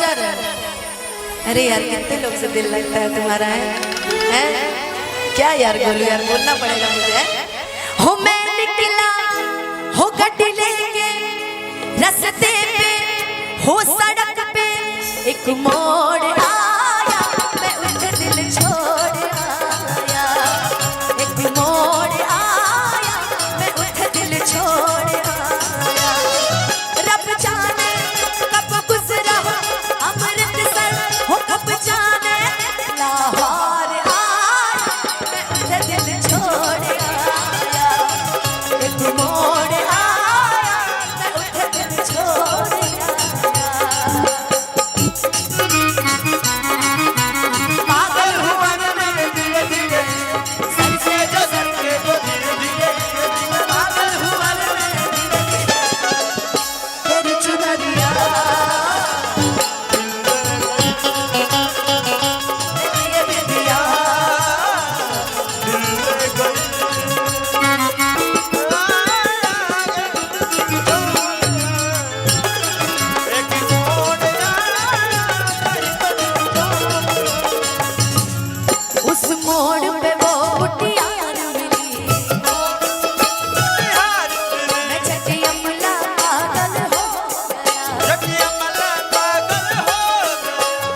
बजा रहे हैं। अरे यार कितने लोग से दिल लगता है तुम्हारा है? क्या यार गोलू यार बोलना पड़ेगा मुझे। हो मैं निकला हो गड्डी लेके रास्ते पे हो सड़क पे एक मोड़ आया मैं उधर दिल छोड़ आया। एक मोड़ आया मैं उधर दिल छोड़ आया। रब जाने कब गुजरा अमृतसर हो कब जाने लाहौर आया मैं उधर दिल छोड़ आया। एक मोड़ आया मैं उधर दिल छोड़ आया। पागल हुआ मैं धीरे धीरे सर से जो सर के जो धीरे धीरे पागल हुआ मैं धीरे धीरे तेरी चुनरिया ये भी दिया उस मोड़ पे वो बुटिया मिली मैं छठी अमला पागल हो गया।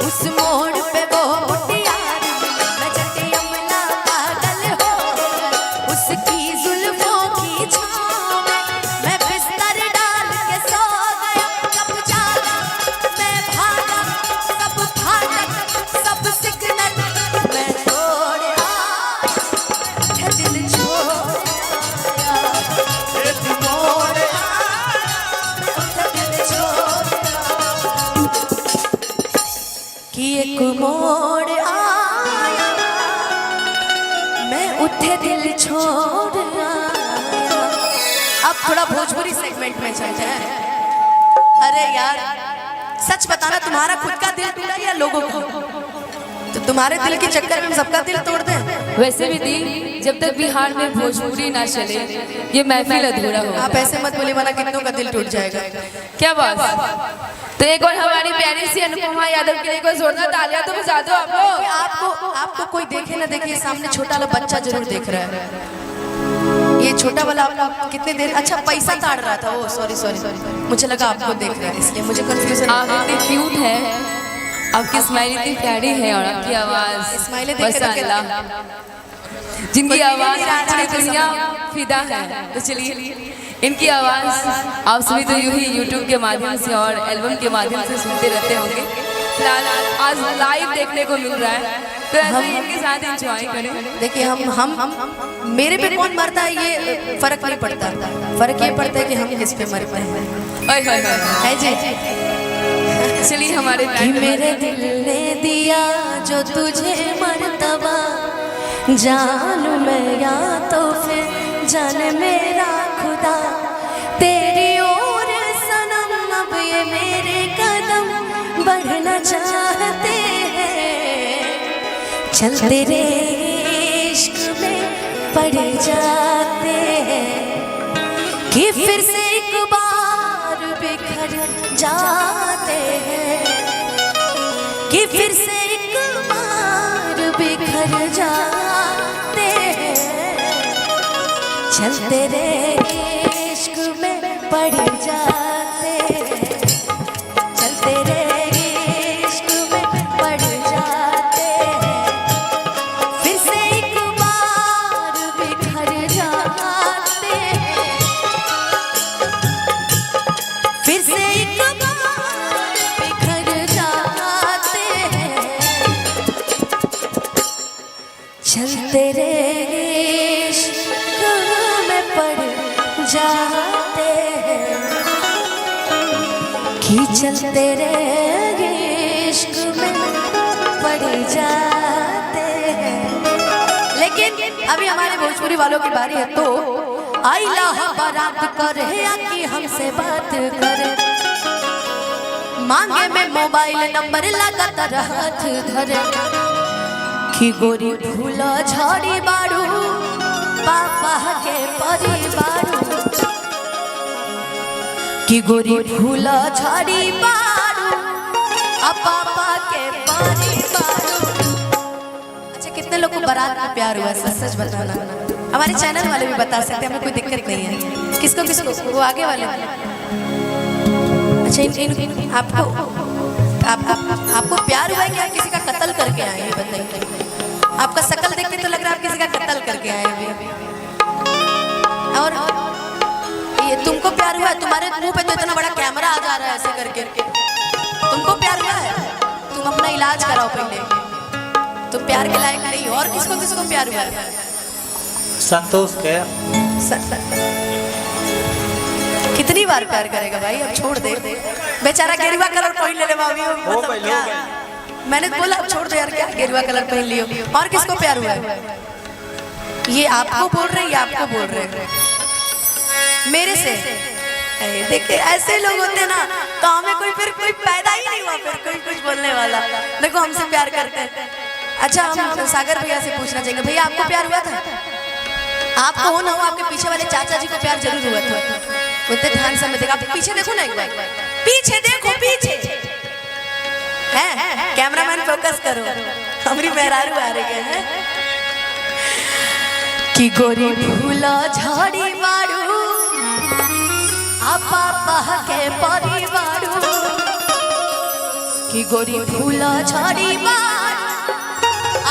उस मोड़ पे वो बुटिया मिली मैं छठी अमला पागल हो गया। उसकी जुल्फों की छाँव में मैं बिस्तर डाल के सो गया। कब जागा मैं भागा सब फाटक सब सिग्नल मैं तोड़ आया दिल छोड़ आया। एक मोड़ आया दिल छोड़ आया। कि एक मोड़ आया मैं उठे दिल छोड़ आया। अब थोड़ा भोजपुरी सेगमेंट में चलते हैं। अरे यार सच बताना तुम्हारा खुद का दिल टूटा या लोगों का? तो तुम्हारे दिल के चक्कर में हम सबका दिल तोड़ दें? वैसे भी दी जब तक बिहार में भोजपुरी ना चले ये महफिल अधूरा हो। आप ऐसे मत बोले वरना कितनों का दिल टूट जाएगा। क्या बात। तो एक और हमारी प्यारी सी अनुपमा यादव के लिए कोई जोरदार तालियां तो बजा दो आप लोग। आपको कोई देखे ना देखे सामने छोटा वाला बच्चा जरूर देख रहा है। ये छोटा वाला आप कितने देर अच्छा पैसा ताड़ रहा था। ओ सॉरी मुझे लगा आपको देख रहा है इसलिए मुझे कंफ्यूजन। आप इतनी क्यूट है, आपकी स्माइल इतनी प्यारी है और आपकी आवाज स्माइल माशाल्लाह जिनकी आवाज पूरी दुनिया फिदा है। तो चलिए इनकी आवाज आप सभी तो यूं ही यूट्यूब के माध्यम से और एल्बम के माध्यम से सुनते रहते होंगे। फिलहाल आज लाइव देखने को मिल रहा है तो ऐसे ही इनके साथ एंजॉय करें। देखिए हम मेरे पे कौन मरता है ये फर्क नहीं पड़ता। फर्क ये पड़ता है कि हम किस पे मरते हैं। है जी। चलिए हमारे मेरे दिल ने दिया जो तुझे मर्तबा जान मैं या तो फिर जान मेरा खुदा तेरी ओर सनम अब ये मेरे कदम बढ़ना चाहते हैं। चल तेरे इश्क में पड़ जाते हैं कि फिर से एक बार बिखर जाते हैं। कि फिर से एक बार बिखर जाते हैं। चल तेरे इश्क में पड़ जाते हैं। चल तेरे इश्क में पड़ जाते हैं। फिर से एक बार बिखर जाते हैं। फिर से एक बार बिखर जाते हैं। चल तेरे इश्क में पड़ जाते हैं। कि चल तेरे इश्क में पड़ जाते हैं। लेकिन अभी हमारे भोजपुरी वालों की बारी है तो आइला बारात करे कि हमसे बात करे। मांगे में मोबाइल नंबर लगातार हाथ धरे। कि गोरी भूला झाड़ी बारू पापा के परिवार। कि गोरी भूला झाड़ी बारू अब पापा के पानी मारू। अच्छा कितने लोग को बारात में प्यार हुआ? सच सच बताना। हमारे चैनल वाले भी बता सकते हैं, हमें कोई दिक्कत नहीं है। किसको किसको? वो आगे वाले। अच्छा आपको आपको प्यार हुआ है क्या? किसी का कत्ल करके आए हैं बताइए? आपका शकल देख के तो लग रहा है आप किसी का कत्ल करके आए हैं। और ये तुमको प्यार हुआ है? तुम्हारे मुंह पे तो इतना बड़ा कैमरा आ जा रहा है ऐसे करके। तुमको प्यार हुआ है? तुम अपना इलाज कराओ पहले। तुम प्यार के लायक नहीं हो। और किसको किसको प्यार हुआ है? संतोष के। कितनी बार प्यार करेगा भाई? अब छोड़ दे बेचारा। गेरुआ कलर पहन ले भाभी। मैंने बोला अब छोड़ दे यार, क्या गेरुआ कलर पहन लियो। और किसको प्यार हुआ है? ये आपको बोल रहे हैं या आपको बोल रहे हैं? मेरे से। देखिए ऐसे लोग होते हैं ना तो हमें कोई फिर कोई पैदा ही नहीं हुआ फिर कोई कुछ बोलने वाला। देखो हमसे प्यार करते हैं। अच्छा हम सागर भैया से पूछना चाहेंगे, भैया आपको प्यार हुआ था? आपको हो ना हो, आपके पीछे वाले चाचा जी को प्यार जरूर हुआ था। उतने ध्यान से में देखा। आप पीछे देखो ना एक बार, पीछे देखो पीछे। हैं कैमरामैन फोकस करो। हमारी मेहरारू आ रही है कि गोरी फूला झाड़ी मारू आपा के परिवारू। कि गोरी फूला झाड़ी मारू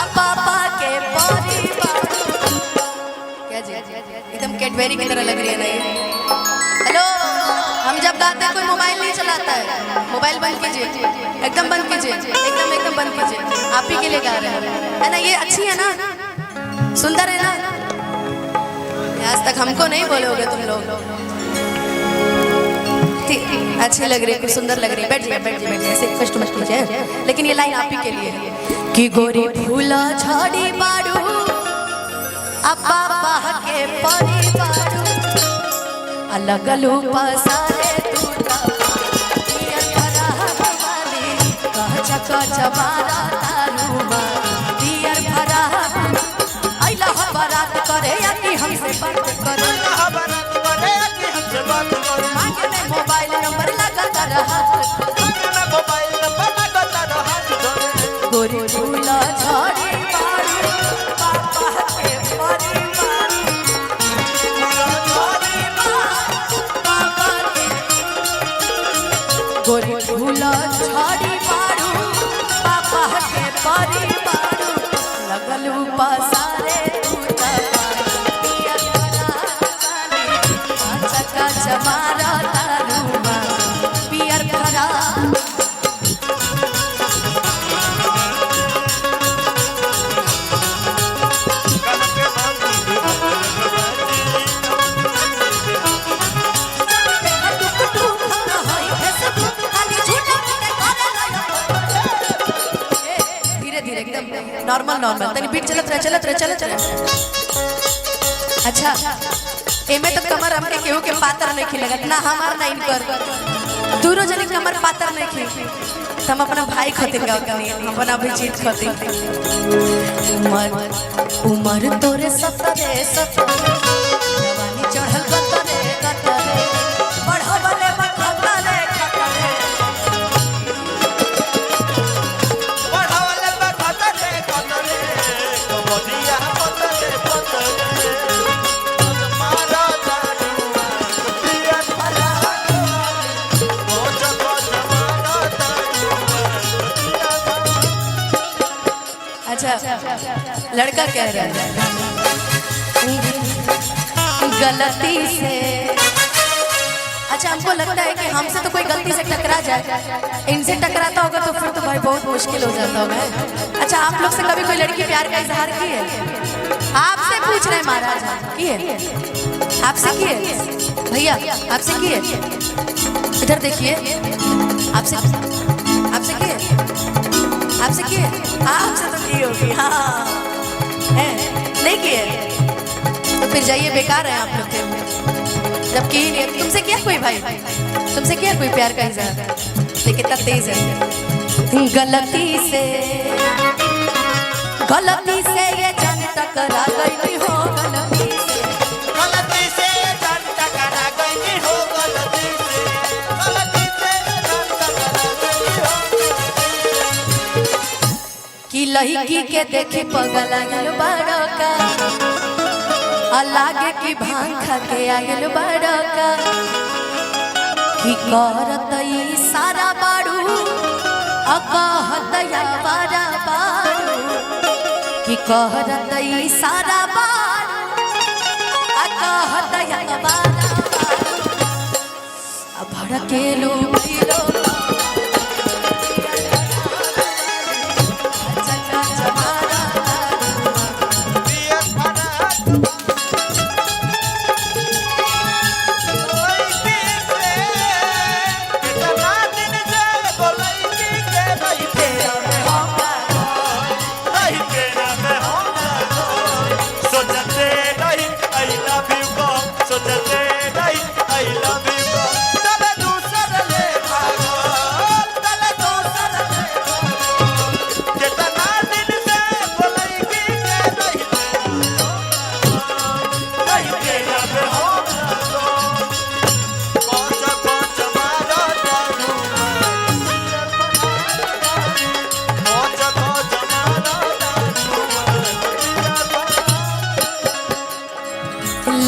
आपा के परिवारू। क्या जी एकदम कैडबेरी की तरह लग रही है ना ये? हेलो, हम जब गाते हैं कोई मोबाइल नहीं चलाता है। मोबाइल बंद कीजिए, एकदम बंद कीजिए, एकदम बंद कीजिए। आप ही के लिए गा रहे हैं, है ना? ये अच्छी है ना? सुंदर है ना? आज तक हमको नहीं बोलोगे तुम लोग। अच्छी लग रही है, कुछ सुंदर लग रही है। बैठ जाइए बैठ जाइए बैठ जाइए, ऐसे कष्ट मत कीजिए। लेकिन ये लाइन आप ही के लिए कि गोरी फूला झाड़ी मारू आपा के परिवारू। अलग लू पसारे तू चमारा तारूबा दियर भरा। आइला बारात करे या कि हमसे बात करे? मांगे में मोबाइल नंबर लगाता रहा। गोरी फूला झाड़ी मारू पापा के परिवारू। गोरी फूला झाड़ी मारू पापा के परिवारू। लगलू पसारे चमारा तारूबा पियर भरा। धीरे धीरे एकदम नॉर्मल नॉर्मल तनी बीट चलत रहे। अच्छा एमे तो कमर हमके केहू के पातर नहीं खिलगत ना हमार ना इनकर। दूरो जने कमर पातर नहीं खी। हम अपना भाई खातिर गाओ कनी, अपना भी जीत खातिर। उमर तोरे सतरे जवानी चढ़ल कतरे बढ़वले बखतरे अच्छा लड़का कह रहा है गलती से। अच्छा हमको लगता है कि हमसे तो कोई गलती से टकरा जाए, इनसे टकराता होगा तो फिर तो भाई बहुत मुश्किल हो जाता होगा। अच्छा आप लोग से कभी कोई लड़की प्यार का इजहार की है? आपसे पूछ रहे हैं महाराज, की है? आपसे की है भैया? आपसे की है? इधर देखिए, आपसे की है? आपसे की है? आपसे तो की होगी। हाँ नहीं की है तो फिर जाइए, बेकार है आप लोग जब की नहीं है। तुमसे किया कोई भाई? तुमसे किया कोई प्यार का इजहार? देखिए कितना तेज है। गलती से ये जान टकरा गई हो, गलती से जान टकरा गई हो, गलती से जान टकरा गई हो। कि लड़की के देखी पगल आगल बड़का लागे कि भांग खा के आगल बड़का कि करत सारा बाड़ू कहत बारा बाड़ू कि कहत सारा बाड़ू कहत बारा भड़केलो भइलो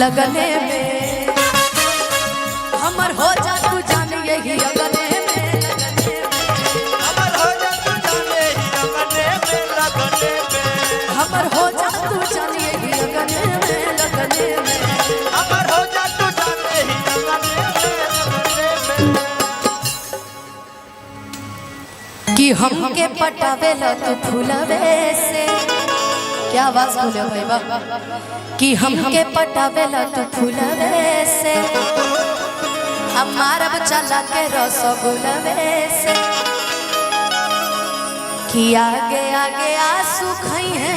लगने में हमर हो जा तू जान यही लगने में हमर हो जा तू जाने ही लगने में लगने में हमर हो जा तू जान यही लगने में हमर हो जा तू जाने ही लगने में कि हमके पटावेला तू फूलवे से क्या आवाज बोले भाई बाबा कि हमके पटावेला तू फूलवे से हमारा चला के रसगुल्लवे से कि आगे आगे आंसू खई है